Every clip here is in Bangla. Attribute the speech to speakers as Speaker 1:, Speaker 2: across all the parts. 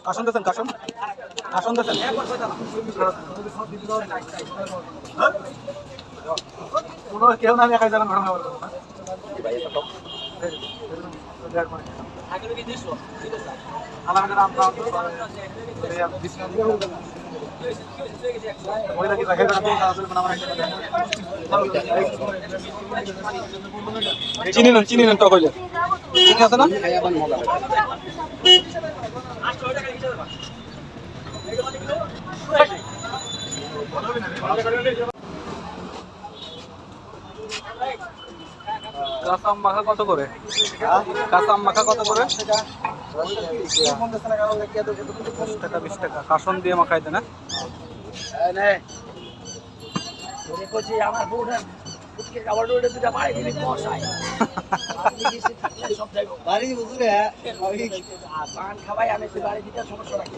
Speaker 1: কাশন দেন কাশন কাশন দেন কোনো কেউ না একাই জানা ঘটনা বলবো না আমাদের নাম নাম চিনি নেন টক হইলে চিনি আছে না কাঁচা আম মাখা কত করে কাঁচা আম মাখা কত করে 10 টাকা 20 টাকা কাশন দিয়ে মাখাইতে না
Speaker 2: আমার বউটা খাবার দুটা বাড়ি দিলে মশাই বাড়ি বুঝলে পান খাবাই আমি বাড়ি দিতে সমস্যা রাখি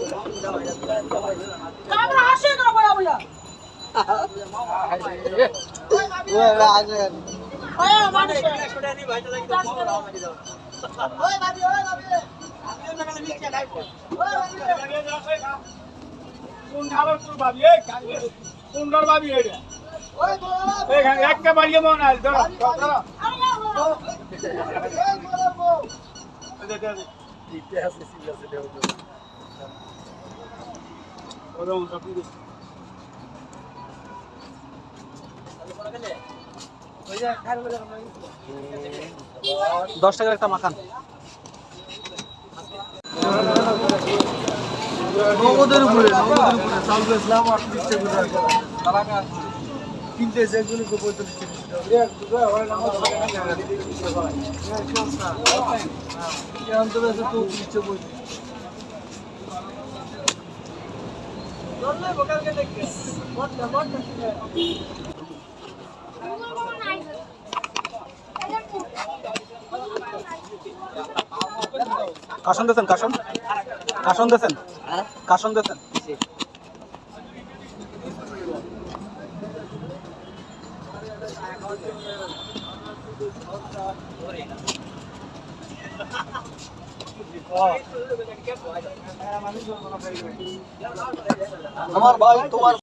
Speaker 3: একটা বাড়িয়ে মনে হয়
Speaker 1: দশ টাকার একটা মাখান
Speaker 3: নগদের উপরে চাল বেচলাম 38 টাকা কিনতে যেগুলো 45
Speaker 1: কাশন দেন কাশন কাশন দেন কাশন দেন
Speaker 3: আমার ভাই তোমার